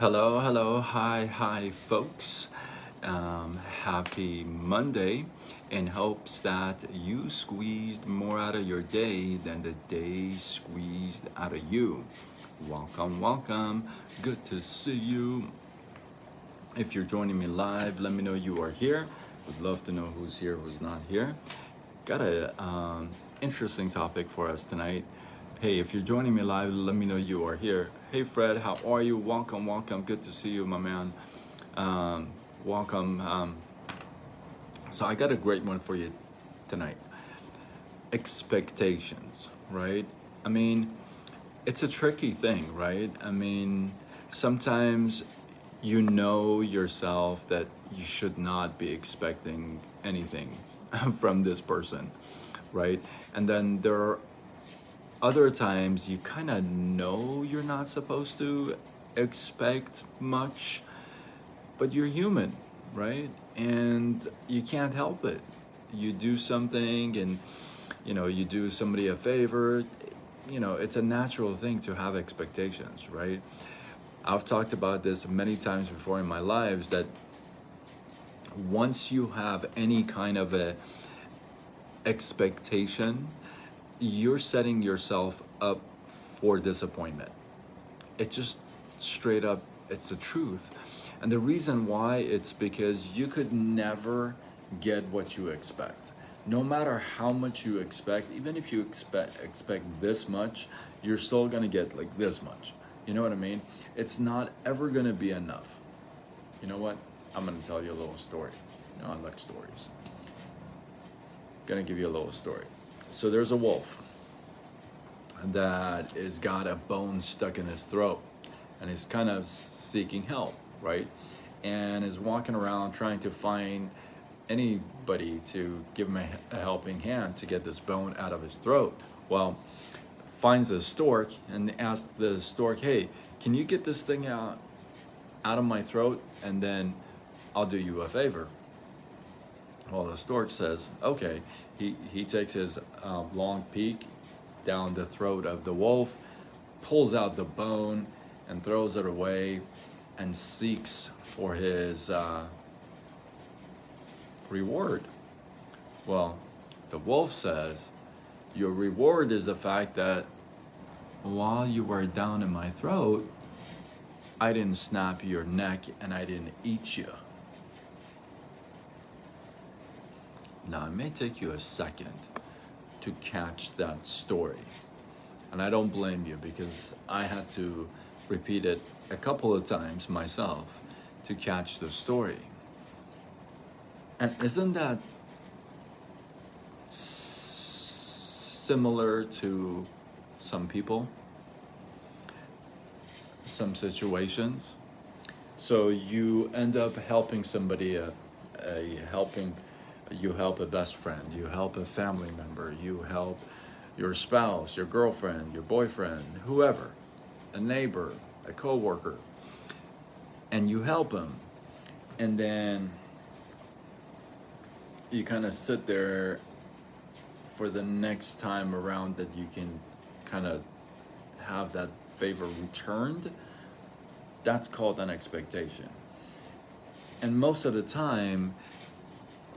Hello, hello, hi, folks. Happy Monday, in hopes that you squeezed more out of your day than the day squeezed out of you. Welcome, welcome. Good to see you. If you're joining me live, let me know you are here. Would love to know who's here, who's not here. Got a interesting topic for us tonight. Hey, if you're joining me live, let me know you are here. Hey, Fred, how are you? Welcome, welcome. Good to see you, my man. Um, welcome. So I got a great one for you tonight. Expectations, right? I mean, it's a tricky thing, right? I mean, sometimes you know yourself that you should not be expecting anything from this person, right? And then there are other times you kind of know you're not supposed to expect much, but you're human, right? And you can't help it. You do something and you do somebody a favor. It's a natural thing to have expectations, right? I've talked about this many times before in my lives that once you have any kind of a expectation, you're setting yourself up for disappointment. It's just straight up, it's the truth. And the reason why, it's because you could never get what you expect. No matter how much you expect, even if you expect this much, you're still gonna get like this much. You know what I mean? It's not ever gonna be enough. You know what? I'm gonna tell you a little story. I like stories. Gonna give you a little story. So there's a wolf that is got a bone stuck in his throat and is kind of seeking help, right? And is walking around trying to find anybody to give him a helping hand to get this bone out of his throat. Well, finds a stork and asks the stork, "Hey, can you get this thing out of my throat, and then I'll do you a favor?" Well, the stork says, "Okay." He takes his long beak down the throat of the wolf, pulls out the bone and throws it away, and seeks for his reward. Well, the wolf says, "Your reward is the fact that while you were down in my throat, I didn't snap your neck and I didn't eat you." Now, it may take you a second to catch that story. And I don't blame you, because I had to repeat it a couple of times myself to catch the story. And isn't that similar to some people, some situations? So you end up helping somebody, you help a best friend, you help a family member, you help your spouse, your girlfriend, your boyfriend, whoever, a neighbor, a coworker, and you help them. And then you kind of sit there for the next time around that you can kind of have that favor returned. That's called an expectation. And most of the time,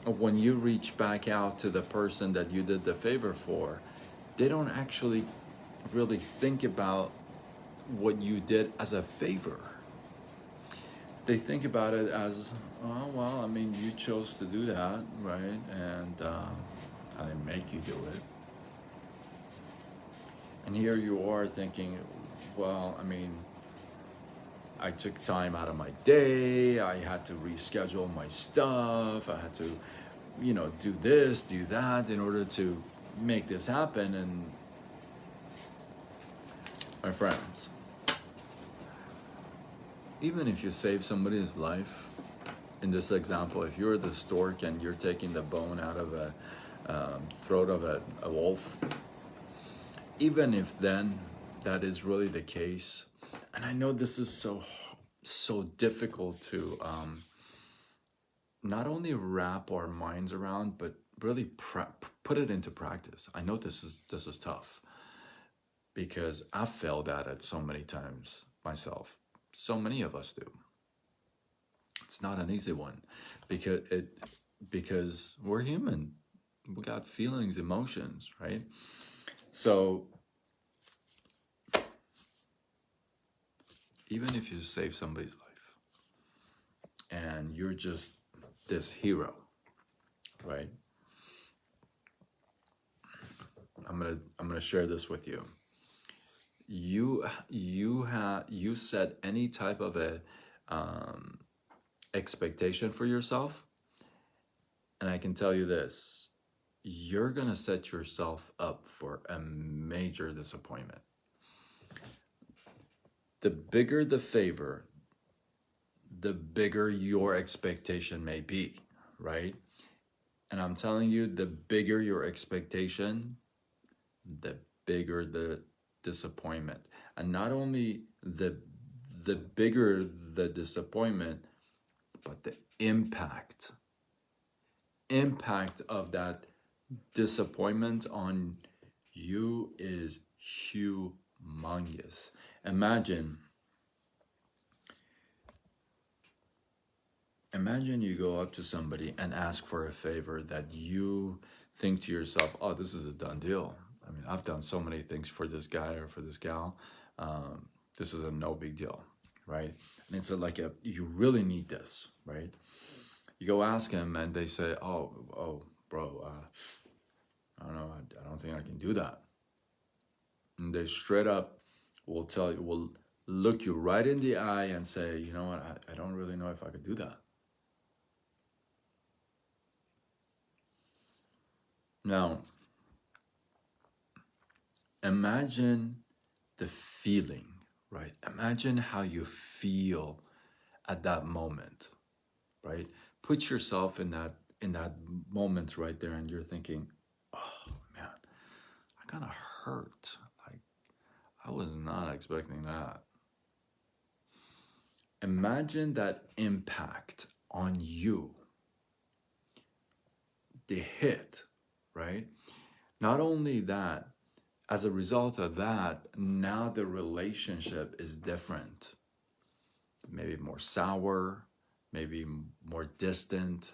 when you reach back out to the person that you did the favor for, they don't actually really think about what you did as a favor. They think about it as, "Oh, well, I mean, you chose to do that, right? And I didn't make you do it." And here you are thinking, "Well, I mean, I took time out of my day. I had to reschedule my stuff. I had to, do this, do that in order to make this happen." And my friends, even if you save somebody's life, in this example, if you're the stork and you're taking the bone out of a throat of a wolf, even if then that is really the case, and I know this is so difficult to not only wrap our minds around, but really put it into practice. I know this is tough, because I've failed at it so many times myself. So many of us do. It's not an easy one because we're human. We got feelings, emotions, right? So even if you save somebody's life and you're just this hero, right? I'm gonna share this with you. You set any type of a um, expectation for yourself, and I can tell you this: you're gonna set yourself up for a major disappointment. The bigger the favor, the bigger your expectation may be, right? And I'm telling you, the bigger your expectation, the bigger the disappointment. And not only the bigger the disappointment, but the impact of that disappointment on you is humongous. Imagine Imagine you go up to somebody and ask for a favor that you think to yourself, oh, this is a done deal. I mean, I've done so many things for this guy or for this gal. This is a no big deal, right? And it's you really need this, right? You go ask him and they say, oh, bro, I don't know, I don't think I can do that. And they straight up will look you right in the eye and say, you know what, I don't really know if I could do that. Now, imagine the feeling, right? Imagine how you feel at that moment, right? Put yourself in that moment right there, and you're thinking, "Oh man, I kind of hurt. Like I was not expecting that." Imagine that impact on you, the hit, right? Not only that, as a result of that, now the relationship is different, maybe more sour, maybe more distant.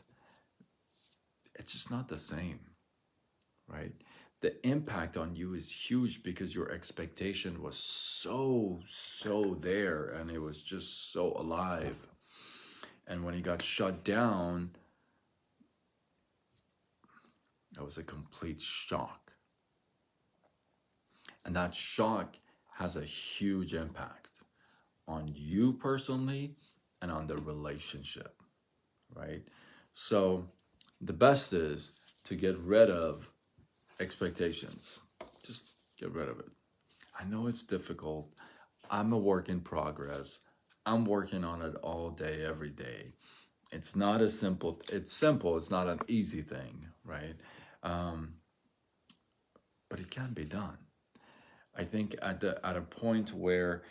It's just not the same, right? The impact on you is huge because your expectation was so there and it was just so alive. And when he got shut down, it was a complete shock. And that shock has a huge impact on you personally and on the relationship, right? So the best is to get rid of expectations. Just get rid of it. I know it's difficult. I'm a work in progress. I'm working on it all day, every day. It's not as simple. It's simple. It's not an easy thing, right? Um, but it can be done. I think at a point where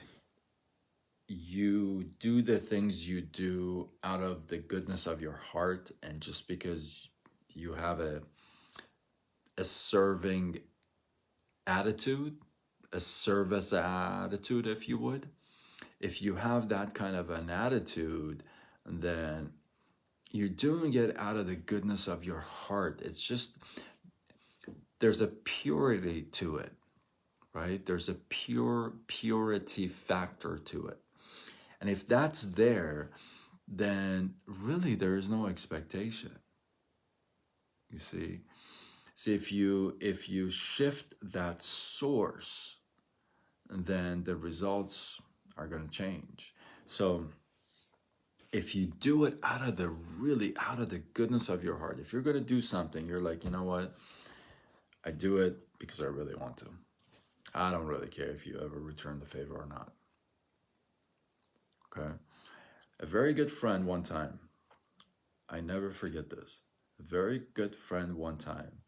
you do the things you do out of the goodness of your heart and just because you have a serving attitude, a service attitude, if you would. If you have that kind of an attitude, then you're doing it out of the goodness of your heart. It's just, there's a purity to it, right? There's a purity factor to it. And if that's there, then really there is no expectation. You see? See, if you shift that source, then the results are going to change. So if you do it out of the goodness of your heart, if you're going to do something, you're like, you know what? I do it because I really want to. I don't really care if you ever return the favor or not. Okay? A very good friend one time, I never forget this. A very good friend one time,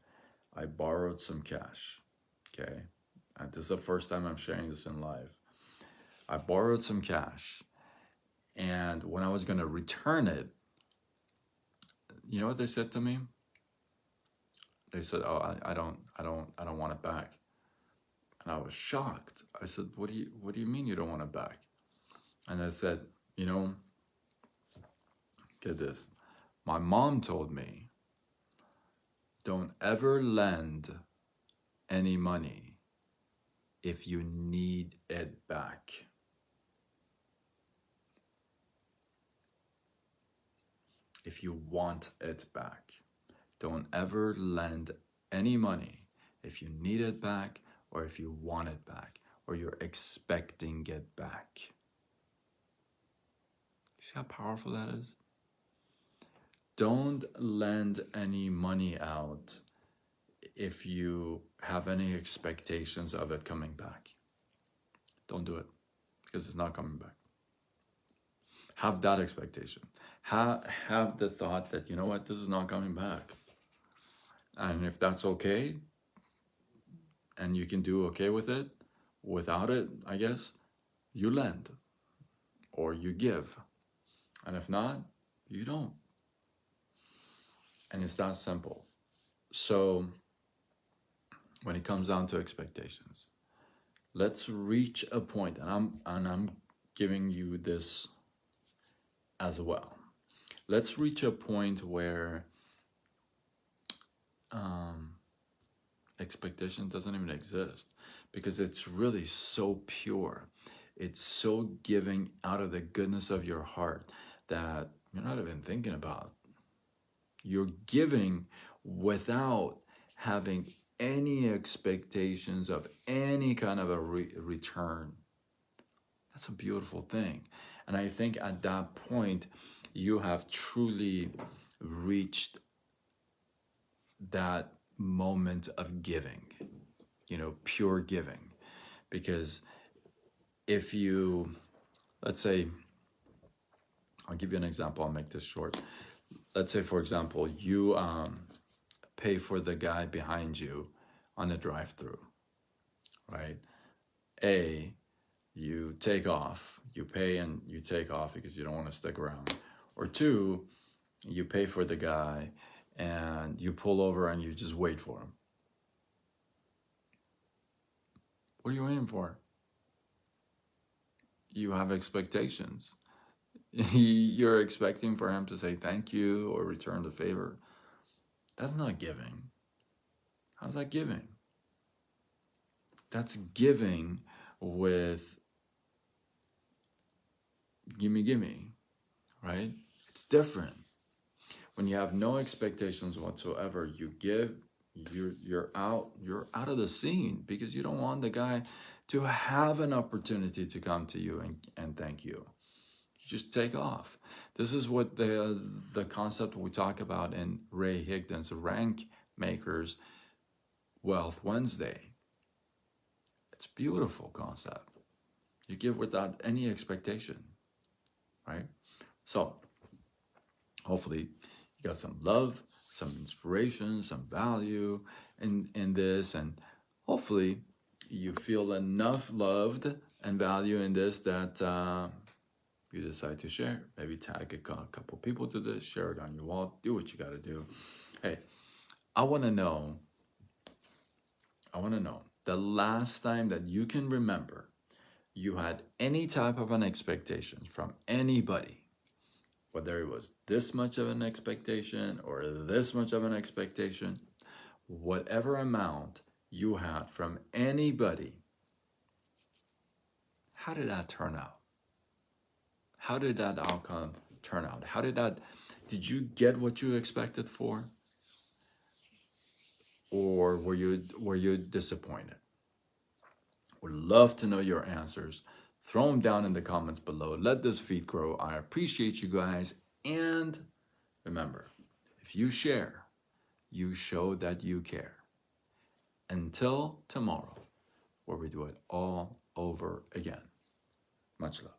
I borrowed some cash. Okay? And this is the first time I'm sharing this in live. I borrowed some cash. And when I was going to return it, you know what they said to me? They said, "Oh, I don't want it back." And I was shocked. I said, what do you mean you don't want it back?" And I said, you know, get this. My mom told me, don't ever lend any money if you need it back. If you want it back. Don't ever lend any money if you need it back or if you want it back or you're expecting it back. See how powerful that is? Don't lend any money out if you have any expectations of it coming back. Don't do it because it's not coming back. Have that expectation. Have the thought that, you know what, this is not coming back. And if that's okay, and you can do okay with it, without it, I guess, you lend or you give. And if not, you don't. And it's that simple. So when it comes down to expectations, let's reach a point, and I'm giving you this as well. Let's reach a point where expectation doesn't even exist because it's really so pure. It's so giving out of the goodness of your heart that you're not even thinking about. You're giving without having any expectations of any kind of a return. That's a beautiful thing. And I think at that point, you have truly reached that moment of giving, you know, pure giving. Because if you, let's say, I'll give you an example, I'll make this short. Let's say, for example, you pay for the guy behind you on a drive-through, right? You take off, you pay and you take off because you don't want to stick around. Or two, you pay for the guy and you pull over and you just wait for him. What are you waiting for? You have expectations. You're expecting for him to say thank you or return the favor. That's not giving. How's that giving? That's giving with gimme, right? It's different. When you have no expectations whatsoever, you give, you're out of the scene because you don't want the guy to have an opportunity to come to you and thank you. You just take off. This is what the concept we talk about in Ray Higdon's Rank Makers Wealth Wednesday. It's a beautiful concept. You give without any expectation, right? So hopefully you got some love, some inspiration, some value in this, and hopefully you feel enough loved and value in this that you decide to share. Maybe tag a couple people to this, share it on your wall, do what you got to do. Hey, I want to know the last time that you can remember you had any type of an expectation from anybody, whether it was this much of an expectation or this much of an expectation, whatever amount you had from anybody, how did that turn out? How did that outcome turn out? Did you get what you expected for? Or were you disappointed? Would love to know your answers. Throw them down in the comments below. Let this feed grow. I appreciate you guys. And remember, if you share, you show that you care. Until tomorrow, where we do it all over again. Much love.